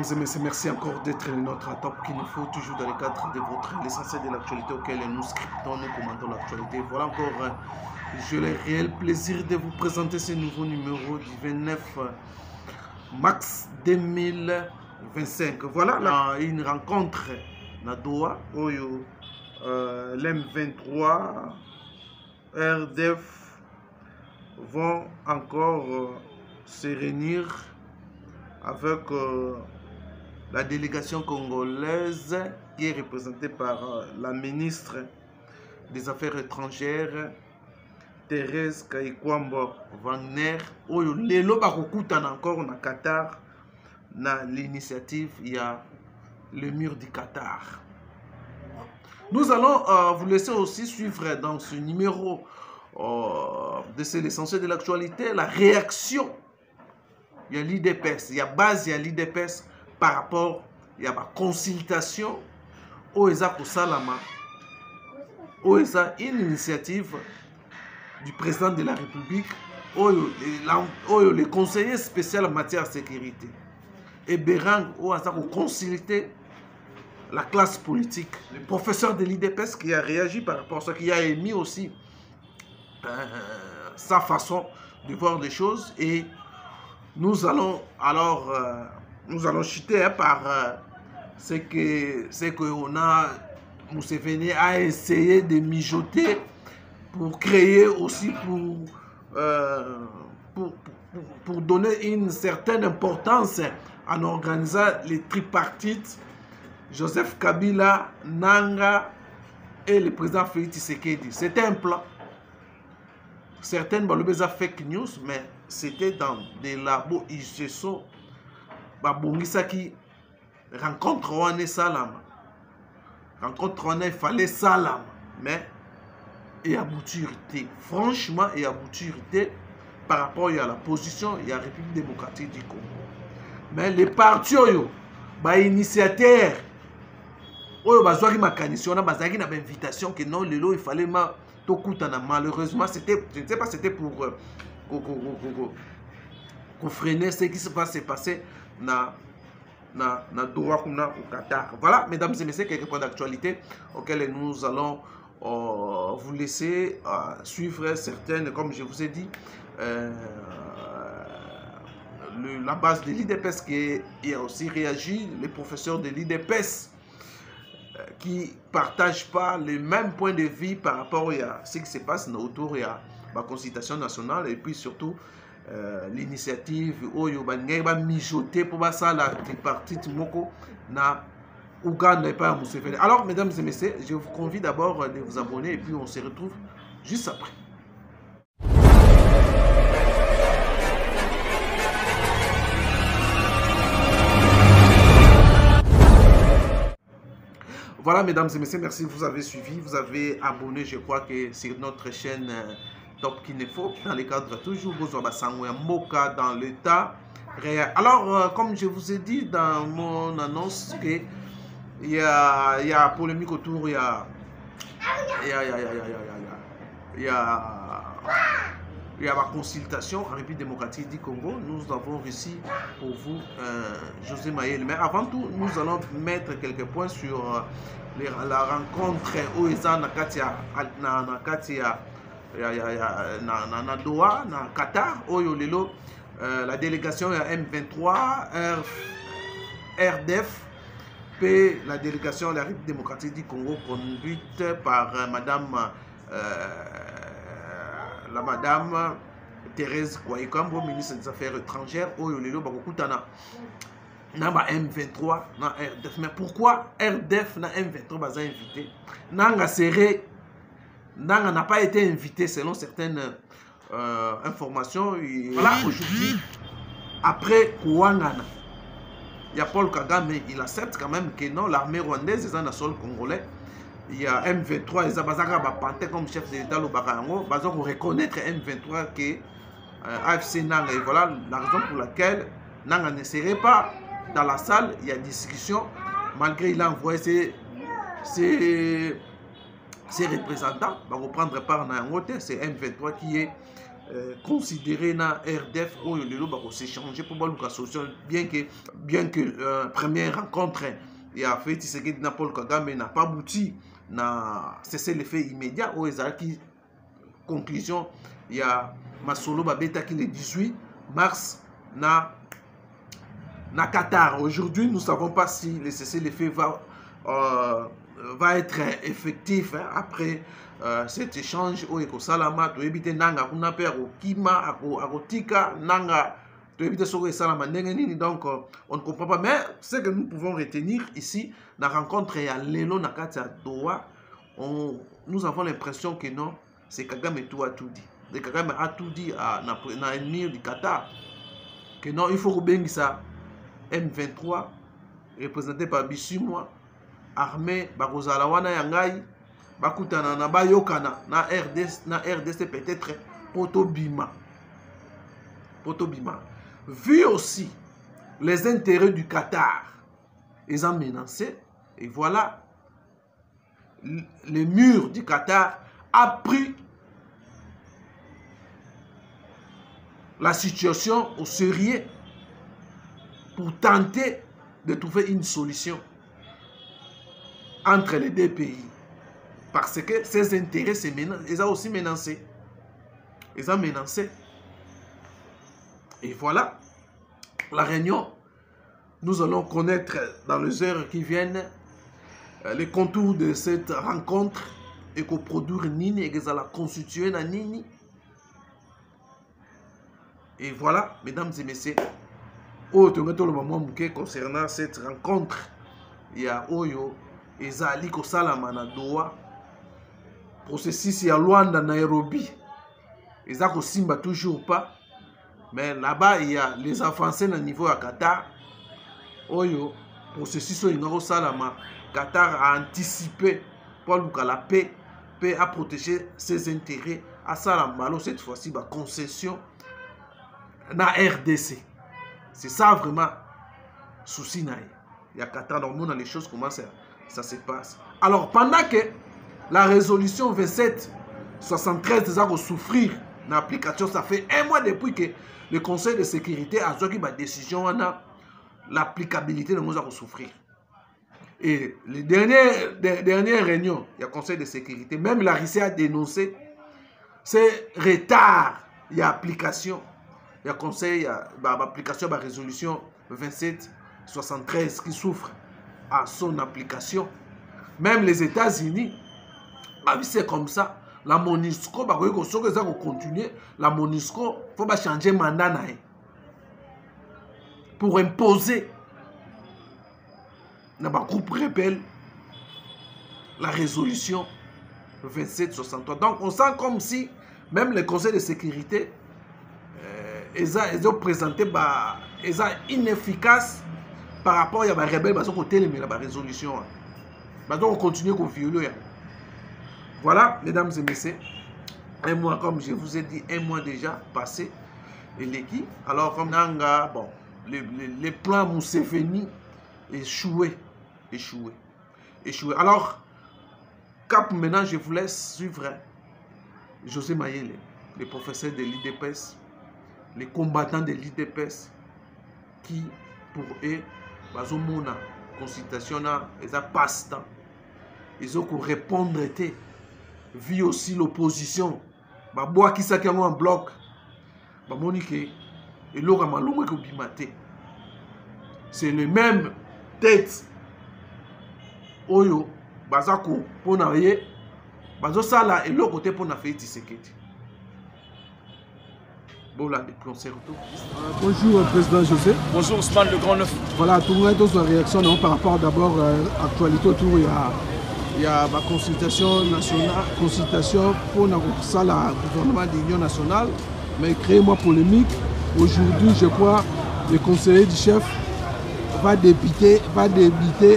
Mesdames et messieurs, merci encore d'être notre top qu'il nous faut toujours dans le cadre de l'essentiel de l'actualité auquel nous scriptons, nous commentons l'actualité. Voilà encore, j'ai le réel plaisir de vous présenter ce nouveau numéro du 29 mars 2025. Voilà une rencontre à Doha, où l'M23, RDF vont encore se réunir avec la délégation congolaise qui est représentée par la ministre des Affaires étrangères Thérèse Kaikwamba Wagner. Oyo lelo bakokutana encore na Qatar na l'initiative il y a le mur du Qatar. Nous allons vous laisser aussi suivre dans ce numéro de l'essentiel de l'actualité la réaction. Il y a l'IDPS, il y a base, il y a l'IDPS par rapport, il y a ma consultation au Ezako Salama, au Eza une initiative du président de la République, le conseiller spécial en matière de sécurité. Et Berang, au Ezako consulter la classe politique. Le professeur de l'IDPS qui a réagi par rapport à ce qui a émis aussi sa façon de voir les choses et nous allons alors nous chuter par ce que on a Museveni a essayé de mijoter pour créer aussi pour donner une certaine importance en organisant les tripartites Joseph Kabila, Nanga et le président Félix Tshisekedi. C'était un plan. Certaines balobeza fake news, mais c'était dans des labos ils se sont babongisaki rencontre wane salama rencontre wane il fallait salama mais et aboutirité franchement et aboutirité par rapport à la position il y a la République démocratique du Congo mais les partis oyo ba initiateur oyo bazwaki makanisi na bazaki na invitation que non lelo il fallait malheureusement c'était je ne sais pas c'était pour freiner ce qui se passé na Doha au Qatar. Voilà, mesdames et messieurs, quelques points d'actualité auxquels nous allons vous laisser suivre certaines, comme je vous ai dit, la base de l'IDPS qui a aussi réagi, les professeurs de l'IDPS qui ne partagent pas les mêmes points de vue par rapport à ce qui se passe autour de la consultation nationale et puis surtout l'initiative oyo ba mijoter pour ça la tripartite moko na Ouganda et pas Museveni. Alors mesdames et messieurs, je vous convie d'abord de vous abonner et puis on se retrouve juste après. Voilà mesdames et messieurs, merci, vous avez suivi, vous avez abonné, je crois que sur notre chaîne Top Kinefo, dans le cadre toujours Moka dans l'état réel. Alors, comme je vous ai dit dans mon annonce, que il y a polémique autour, il y a ma consultation en République démocratique du Congo. Nous avons réussi pour vous, José Maël. Mais avant tout, nous allons mettre quelques points sur la rencontre OESA Nakatia na Doha, na Qatar, Oyo Lelo, la délégation M23, RDF, et la délégation de la République démocratique du Congo conduite par madame Thérèse Kaikwamba, ministre des Affaires étrangères, Oyo Lelo Bakokutana. Namba M23, na RDF. Mais pourquoi RDF na M23 va invité? Nanga serré. Nanga n'a pas été invité selon certaines informations. Voilà, aujourd'hui, après Kouangana, il y a Paul Kagame, il accepte quand même que non, l'armée rwandaise est dans le sol congolais. Il y a M23, ils ont comme chef de l'État, ils ont reconnaître M23 que AFC Nanga. Et voilà la raison pour laquelle Nanga ne serait pas dans la salle. Il y a discussion, malgré il a envoyé ses représentants va reprendre part dans un hôtel, c'est M23 qui est considéré na RDF où le va s'échanger pour voir la solution, bien que première rencontre il a fait Tshisekedi na Paul Kagame n'a pas abouti na cessez l'effet immédiat où qui conclusion il y a Masolo Babeta qui le 18 mars na Qatar. Aujourd'hui nous ne savons pas si le cessez l'effet va être effectif après cet échange au Ekosalama to éviter nanga kuna per okima akotika nanga to éviter soko esalama ndenge nini. Donc on ne comprend pas, mais ce que nous pouvons retenir ici la rencontre ya lelo na kati ya Doha, nous avons l'impression que non, c'est Kagame tout a tout dit. Le Kagame a tout dit na ennemi du Qatar que non, il faut que ça M23 représenté par Bissumwa armée bakozala wana yangai bakutana na bayokana na RDC peut-être potobima. Vu aussi les intérêts du Qatar, ils ont menacé et voilà le mur du Qatar a pris la situation au sérieux pour tenter de trouver une solution entre les deux pays. Parce que ces intérêts, ils ont aussi menacé. Ils ont menacé. Et voilà, la réunion, nous allons connaître dans les heures qui viennent les contours de cette rencontre et qu'on produire Nini et que ça la constituer na Nini. Et voilà, mesdames et messieurs, concernant cette rencontre, il y a Oyo, Ezali Kosalama na Doha, processus ya Luanda, Nairobi, Ezako Simba toujours pas, mais là-bas il y a les avancées au niveau à Qatar. Oyo, processus Ingaro Salama, Qatar a anticipé pour la paix, à protéger ses intérêts, à Salamalo cette fois-ci, concession na RDC. C'est ça vraiment souci naï. Il y a Qatar dans le monde, les choses comment ça se passe. Alors pendant que la résolution 2773 a souffrir dans l'application, ça fait un mois depuis que le Conseil de sécurité a pris ma décision, on a l'applicabilité de nous a souffrir. Et les dernières réunions, il y a Conseil de sécurité, même la Russie a dénoncé ces retards, il y a application. Il y a conseil, l'application de la résolution 2773 qui souffre à son application. Même les États-Unis, c'est comme ça. La MONUSCO, continuer. La MONUSCO, il faut changer mandat pour imposer dans le groupe rebelle la résolution 2763. Donc on sent comme si même le Conseil de sécurité ils ont présenté ils ont inefficace par rapport à la rebelle parce qu'on télé la résolution donc on continue à violer. Voilà mesdames et messieurs, un mois comme je vous ai dit, un mois déjà passé et l'équipe alors comme Nanga bon les plans Museveni échoué. Alors cap maintenant je vous laisse suivre José Mayele, le professeur de l'IDPS, les combattants de l'IDPS qui, pour eux, ils ont consultation, ils ont passe-temps. Ils ont répondre, vu aussi l'opposition. Ils ont qui s'est en bloc. C'est le même tête. Oyo, Bazako, pour n'aller, Bazo Sala et l'autre côté pour n'aller Tshisekedi. Bonjour Président José. Bonjour Ousmane Le Grand Neuf. Voilà, tout le monde a une réaction non, par rapport d'abord à l'actualité autour. Il y a ma consultation nationale, consultation pour le gouvernement de l'Union nationale, mais créez-moi polémique. Aujourd'hui, je crois le conseiller du chef va débuter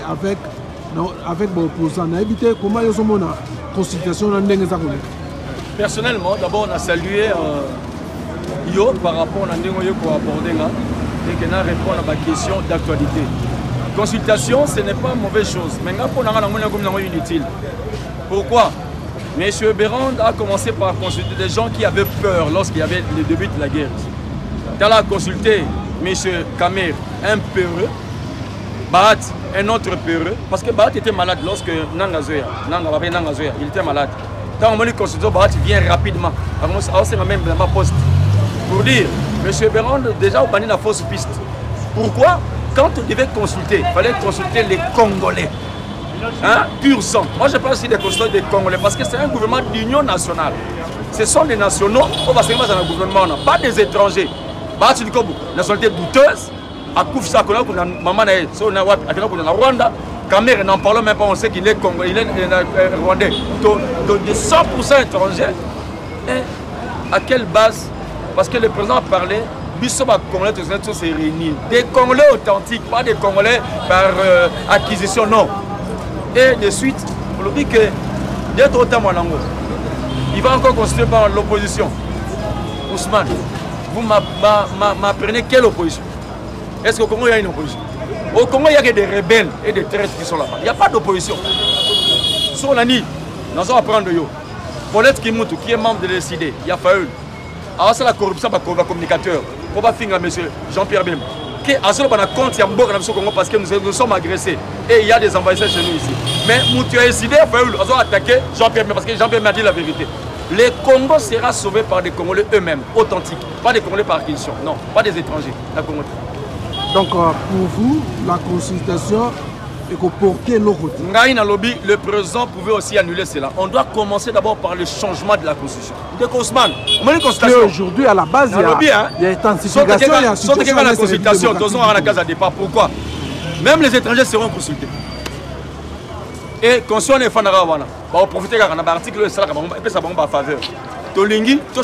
avec mon opposant. Comment ils ont la consultation dans le Personnellement, d'abord, on a salué par rapport à ce qu'on a abordé et qu'on a répondu à ma question d'actualité. Consultation, ce n'est pas une mauvaise chose, mais on a inutile. Pourquoi? M. Bérande a commencé par consulter des gens qui avaient peur lorsqu'il y avait le début de la guerre. Il a consulté M. Kamer, un peureux, Bahat, un autre peureux, parce que Bahat était malade lorsque Nangazoya, il était malade. Quand on m'a consulté, Bahat vient rapidement. Alors c'est même ma poste. Pour dire, M. Bérande, déjà, on banni la fausse piste. Pourquoi? Quand on devait consulter, il fallait consulter les Congolais. Hein? Pur sang. Moi, je parle aussi des consultants des Congolais parce que c'est un gouvernement d'union nationale. Ce sont des nationaux, on va se mettre dans un gouvernement, pas des étrangers. Bahat, c'est une nationalité douteuse. À Koufsa, maman a Rwanda, Kamer n'en parle même pas, on sait qu'il est Congolais, il est rwandais. Donc de 100% étrangers. Et à quelle base? Parce que le président a parlé, Bissoba Congolais, tout ça, c'est réuni. Des Congolais authentiques, pas des Congolais par acquisition, non. Et de suite, on dit que d'être autant Mwanango, il va encore constituer par l'opposition. Ousmane, vous m'apprenez quelle opposition? Est-ce qu'au Congo, il y a une opposition? Au Congo, il n'y a que des rebelles et des traîtres qui sont là-bas. Il n'y a pas d'opposition. Sur la NI, nous allons apprendre yo. Paulette Kimoutou, qui est membre de l'ECD, il y a Faül. Alors, c'est la corruption par communicateur. Pour pas finir, M. Jean-Pierre Bem. Qui a sur le compte, il y a beaucoup de Congo parce que nous sommes agressés. Et il y a des envahisseurs chez nous ici. Mais Moutou a décidé, Faül, nous allons attaquer Jean-Pierre Bem parce que Jean-Pierre m'a dit la vérité. Le Congo sera sauvé par des Congolais eux-mêmes, authentiques. Pas des Congolais par acquisition. Non, pas des étrangers. La Congo. Donc pour vous, la consultation est portée de l'autre côté. Le président pouvait aussi annuler cela. On doit commencer d'abord par le changement de la constitution. De Ousmane, on a une consultation. Aujourd'hui, à la base, il y a intensification. Il y a la consultation, tous à la case à départ. Pourquoi? Même les étrangers seront consultés. Et quand on est fan de Rawana, on va profiter de l'article et ça va en faveur. Tolingi, on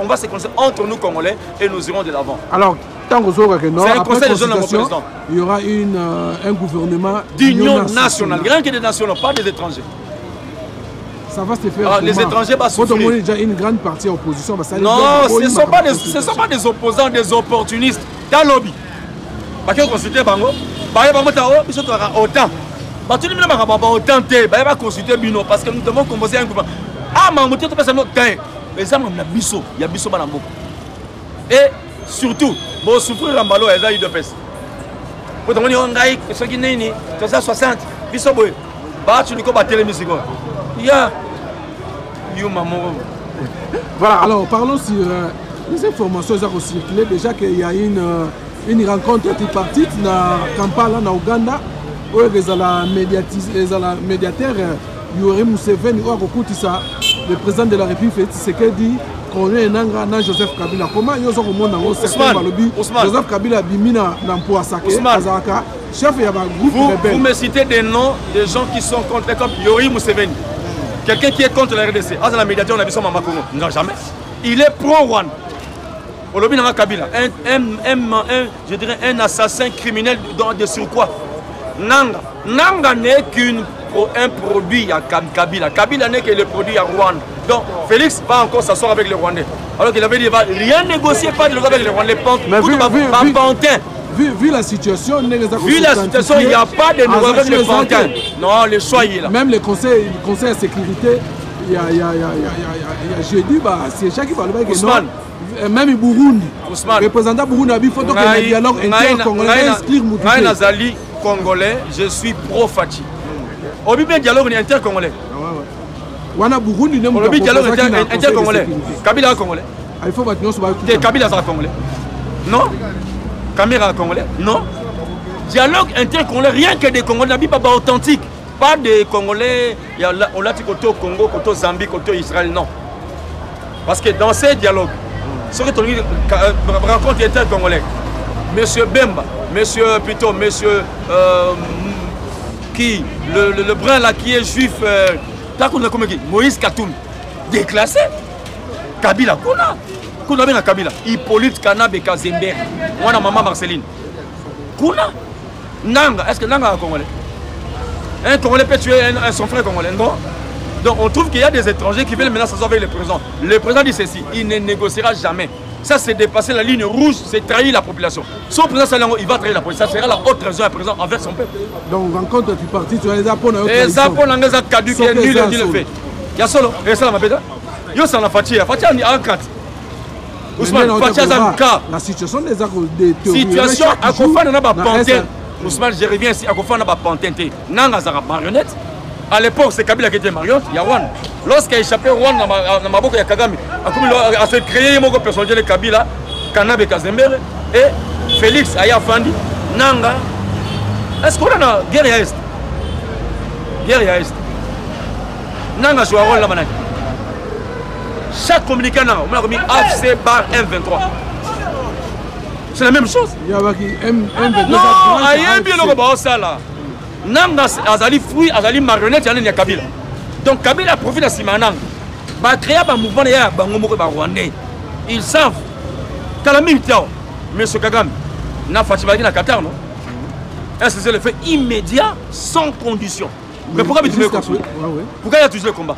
va se concentrer entre nous Congolais et nous irons de l'avant. Alors, tant que c'est un conseil de zone président. Il y aura un gouvernement d'union nationale. Rien que des nationaux, pas des étrangers. Ça va se faire. Les étrangers vont souffrir. Quand on déjà une grande partie opposition, non, ce ne sont pas des opposants, des opportunistes. Dans le lobby. Parce que consulter Bango, ils sont autant. Tout le monde va autant, il va consulter Bino parce que nous devons composer un gouvernement. Ah, mais tu as notre temps. Mais ça, il y a Bisso Banambo. Et surtout, pour souffrir en ballon, il y a eu de peste. Pour te dire, ceux qui sont 60, Bisso Boy, tu ne peux pas battre les musiques. Il y a. Voilà, alors parlons sur les informations qui ont circulé. Déjà qu'il y a une rencontre tripartite dans Kampala, en Ouganda, où il y a le médiateur Yoweri Museveni, le président de la République Félix Tshisekedi, Colonel Nanga, Joseph Kabila. Comment ils ont remonté Joseph Kabila Bimina Nampoa Sake, Azaka, chef de groupe rebelle. Vous me citez des noms de gens qui sont contre, comme Yoweri Museveni. Quelqu'un qui est contre la RDC. Ah, dans la médiation, on a vu son Mama Congo. Non, jamais. Il est pro-Rwanda. Au lobby Nanga Kabila. Je dirais un assassin criminel de surcroît. Nanga n'est qu'un produit à Kabila. Kabila n'est que le produit à Rwanda. Donc Félix va encore s'asseoir avec les Rwandais. Alors qu'il avait dit, il ne va rien négocier, pas de avec les Rwandais. Vu la situation, il n'y a pas de nouveau avec les Pantins. Non, le choix il est là. Même le conseil de sécurité, il y a jeudi, c'est chaque fois que non. Même Burundi, représentant Burundi, il faut que le dialogue inter-congolais explique Moutouké. Nazali congolais, je suis pro-Fachi. Au bilan dialogue inter-congolais. Wana Burundi ne m'a dialogue inter-congolais. Kabila congolais. Il faut que Kabila soit congolais. Non. Caméra congolais. Non. Dialogue inter-congolais, rien que des Congolais, pas authentique. Pas des Congolais, on l'a dit côté Congo, côté Zambie, côté Israël, non. Parce que dans ces dialogues, ce que tu rencontre inter-congolais, monsieur Bemba, monsieur qui, le brun là qui est juif, Moïse Katoum, déclassé. Kabila, Kuna bien Kabila, Hippolyte Kanabe Kazember, moi na maman Marceline. Kuna, Nanga, est-ce que Nanga est congolais? Un Congolais peut tuer son frère congolais, non? Donc on trouve qu'il y a des étrangers qui veulent maintenant s'asseoir avec le président. Le président dit ceci, il ne négociera jamais. Ça, c'est dépasser la ligne rouge, c'est trahir la population. Son président Salango, il va trahir la population. Ça sera la haute trahison à présent envers son peuple. Donc, rencontre du parti, tu as les apôtres. Les apôtres, les caducs, nul ne le fait. ya solo esala mabeta yo sana fatia en 4 Ousmane fatia za ka la situation des situation à confondre na ba pantin Ousmane je reviens ici à confondre na ba pantin nanga za marionnette à l'époque c'est Kabila qui était marionnette Yawan lorsqu'il a échappé Rwand na maboko ya Kagame a fait créer mon personnage de Kabila Kanabe Kazembere et Félix Aya Fandi nanga est-ce qu'on a une guerre à Est guerre à Est nanga joue un rôle là-bas chaque communicant on a remis AFC bar M23 c'est la même chose il y a M23 non aïe bien le bas ça là nanga azali fruit azali marionnette ya Kabila donc Kabila profite de Simanang va créer un mouvement ya bango moko ba rwandais ils savent Kalami Tiao monsieur Kagame n'a Fatima na Qatar non est-ce que c'est le fait immédiat sans condition mais pourquoi tu veux pourquoi il y a toujours le combat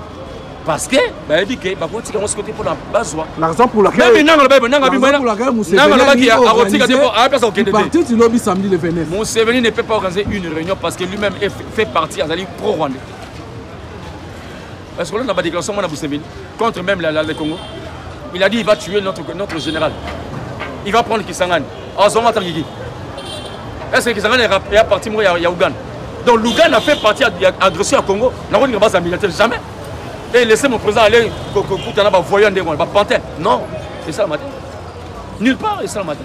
parce que bah dit que bah pour tirer ce côté pour la base l'argent pour laquelle même nanga pour laquelle Museveni a organisé le parti du lobby samedi le 29 Museveni ne peut pas organiser une réunion parce que lui-même fait partie azali pro-rwandais est-ce que l'on a pas déclaration mon Museveni contre même le Congo il a dit il va tuer notre général il va prendre Kisangani azonga tangiki est-ce que Kisangani est parti mourir à Ouganda donc l'Ouganda a fait partie de l'agression à Congo n'a pas une base militaire jamais et laisser mon président aller voyant des mots pantin non c'est ça le matin nulle part c'est ça le matin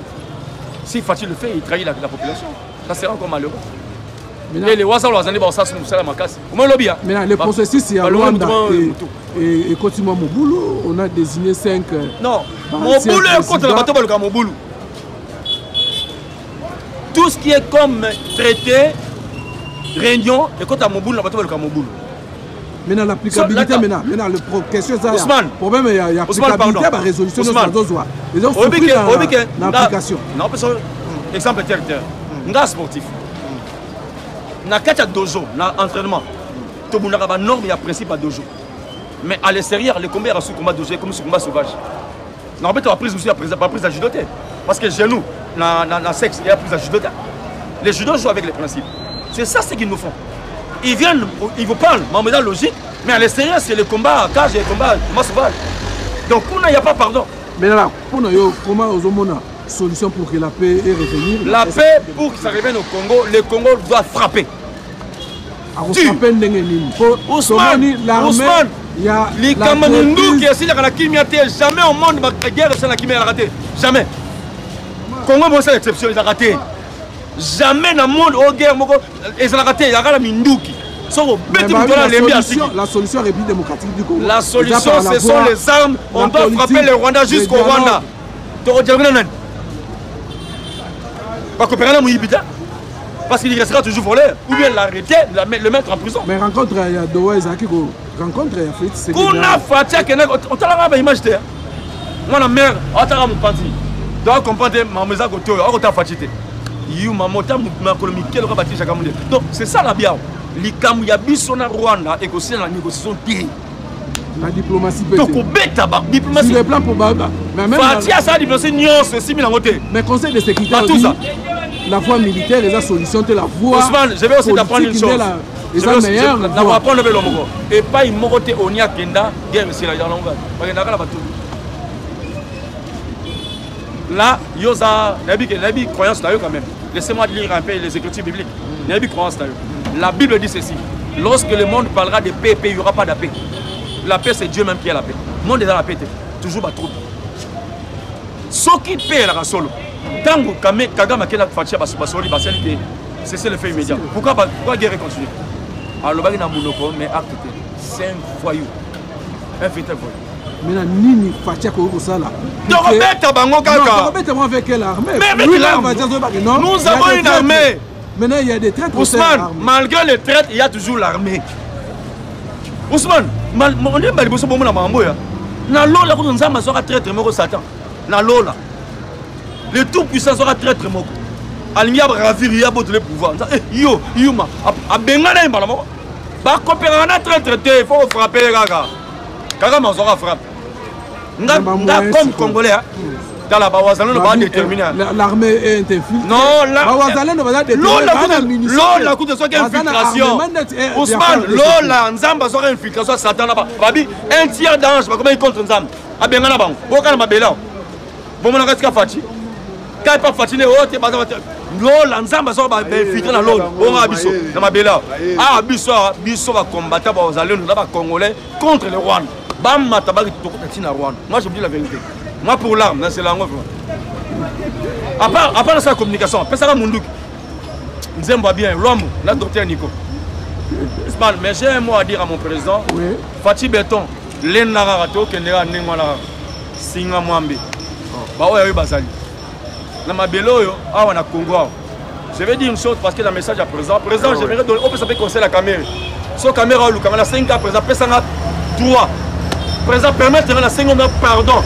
si Fatih le fait il trahit la population ça sera encore malheureux et les Ouassas ça c'est la macasse comment lobby maintenant le processus c'est à Rwanda et continue Mobutu on a désigné 5 non Mobutu est contre la bateau de Mobutu tout ce qui est comme traité réunion et contre Mobutu la bateau de Mobutu maintenant l'applicabilité maintenant le question ça Ousmane problème il y a applicabilité à la résolution de les gens souffrent dans l'application non exemple territoire nga sportif na kacha dojo na entraînement to bunaka ba norme ya principe à dojo mais à l'extérieur les combats sous combat dojo comme sous combat sauvage na peut être prise aussi pas prise à judoté parce que chez nous na sexe il y a prise à judoté les judo jouent avec les principes c'est ça ce qu'ils nous font ils viennent ils vous parlent mais dans logique mais à l'extérieur c'est le combat à cage et le combat sauvage donc il n'y a pas pardon mais là pour nous comment aux solution pour que la paix est revenue. La paix, pour que ça revienne au Congo, le Congo doit frapper. Ousmane, les Camerounais qui essaient de la kimia, jamais au monde, la guerre c'est la kimia, raté. Jamais. Congo, c'est l'exception, il a raté. Jamais dans le monde, au guerre, ils ont raté, il y a la Mindouki. La solution République démocratique du Congo. La solution, ce sont les armes. On doit frapper le Rwanda jusqu'au Rwanda. Pas coopérer dans Mouyibita parce qu'il restera toujours voleur ou bien l'arrêter, le mettre en prison. Mais rencontre il y a Doha Isaki rencontre Félix c'est on a Fatia on t'a la image là moi la mère atara mon panti doit comprendre ma maison côté on t'a fatigué you ma mota ma colonie quel va bâtir chaque monde donc c'est ça la bien l'ikam ya biso na Rwanda et aussi la négociation bien la diplomatie peut donc bêta ba diplomatie sur le plan pour Baba mais même Fatia ça diplomatie nion ceci mis en côté mais conseil de sécurité tout ça la voie militaire et la solution de la voie Ousmane je vais aussi t'apprendre une chose je vais meilleur la voie prendre le lomo et pas il morote onia kenda guerre c'est la longue parce que nakala bato là yosa nabi croyance là quand même laissez-moi lire un peu les écritures bibliques nabi croyance là la Bible dit ceci lorsque le monde parlera de paix il n'y aura pas de paix la paix c'est Dieu même qui a la paix le monde est dans la paix toujours pas trop ce qui paie la solo tango Kagame a kena Fatia basoli basali que c'est le fait immédiat pourquoi guerre continue alors bagi na monoko mais acte 5 foyous un fait voyou mais nini Fatia ko ça là donc beta bango kaka beta moi avec l'armée nous avons une armée maintenant il y a des traîtres Ousmane malgré les traîtres il y a toujours l'armée Ousmane on est mal bosso bomona mambo ya na lola ko nzamba sera traître moko Satan na lola le tout puissant sera traître moko almia ravir ya boto le pouvoir yo yuma abengana imbala moko ba coopérer na traître te faut frapper gaga Kagame sera frappe nga comme congolais Tala Bawazalendo va déterminer. L'armée est infiltrée. Non, Bawazalendo va déterminer. L'eau coup de soit infiltration. Ousmane, l'eau la Nzamba soit infiltration Satan là-bas. Babi, un tiers d'ange, comment il contre Nzamba? A bien là-bas. Boka na Bela. Bon mon reste Fati. Quand pas Fati ne haute pas l'eau la Nzamba soit infiltré dans l'eau. Bon abisso na Mabela. Ah biso va combattre Bawazalendo là-bas congolais contre le Rwanda. Bam matabaki tokotina Rwanda. Moi je vous dis la vérité. Moi pour l'arme, c'est la ngofre. À part sa communication, personne n'a mon look. Nous aimons bien l'homme, la docteur Nico. Mais j'ai un mot à dire à mon président. Oui. Fatih Béton, l'ennarato, Kendera Nengwala, Singa Mwambi. Baoya Bazali. Dans ma bélo, on a Congo. Je vais dire une chose parce que dans le message à présent, j'aimerais donner, on peut s'appeler conseil la caméra. Sur la caméra, le caméra 5 ans, présent, personne n'a droit. Présent, permettre à la 5 ans, pardon.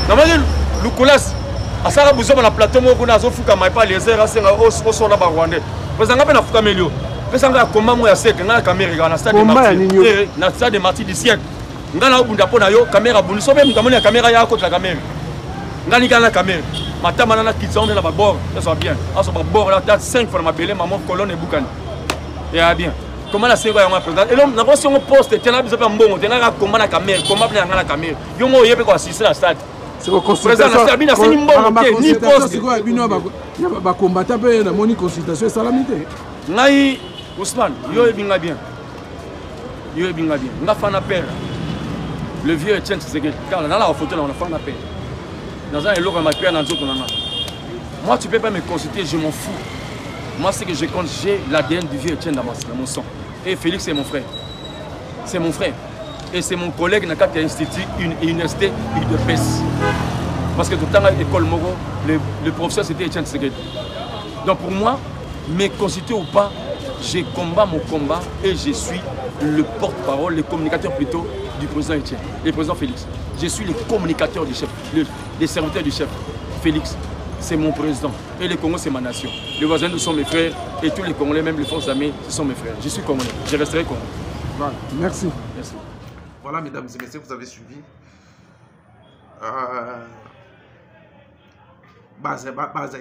Le colas, à ça, vous avez un plateau, vous avez un les airs, au son là-bas rwandais. Vous avez un camélio. Vous avez un combat, moi, c'est que la caméra, dans le stade de Martyrs du siècle. Vous avez un caméra, vous avez une caméra, contre la caméra. Vous avez une caméra. Madame, on a quitté, on est là-bas, bord, ça soit bien. On soit bord, là, 5 fois, ma belle, maman, colonne et boucan. Et bien. Comment la série est présente? Et là, nous avons si on poste, tu as un bon, tu as un combat la caméra, comment la caméra. Il y a un assister à la stade. C'est vos consultations. Ni poste. C'est quoi? Il y a un combattant, il y a une consultation et salamité. Naï, Ousmane, il y a bien bien. Il y a bien bien. On a fait un appel. Le vieux Etienne, c'est que quand on a la photo, on a fait un appel. Dans un élo, on a pris un autre. Moi, tu ne peux pas me consulter, je m'en fous. Moi, c'est que je compte, j'ai l'ADN du vieux Etienne dans mon sang. Et Félix, c'est mon frère. C'est mon frère. Et c'est mon collègue dans le institut, une université de PES. Parce que tout le temps, à l'école Moro, le professeur c'était Etienne Tshisekedi. Donc pour moi, me constituer ou pas, je combats mon combat et je suis le porte-parole, le communicateur plutôt du président Etienne, le président Félix. Je suis le communicateur du chef, le serviteur du chef. Félix, c'est mon président. Et le Congo, c'est ma nation. Les voisins, nous sont mes frères. Et tous les Congolais, même les forces armées, ce sont mes frères. Je suis Congolais. Je resterai Congolais. Voilà. Merci. Merci. Voilà, mesdames et messieurs, vous avez suivi.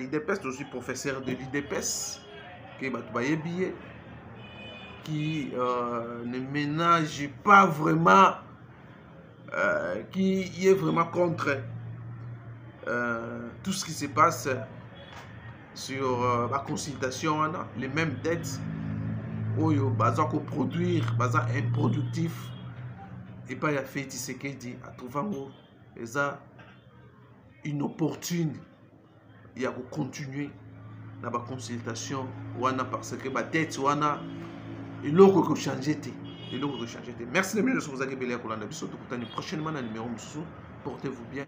IDPS, je suis professeur de l'IDPS, qui ne ménage pas vraiment, qui est vraiment contre tout ce qui se passe sur la consultation, les mêmes dettes, produire, improductif. Et pas y a fait Tshisekedi à trouver inopportune. Il y a continuer dans la consultation parce que la dette il y a changé. Merci de me dire que vous avez bien prochainement dans le numéro. Portez-vous bien.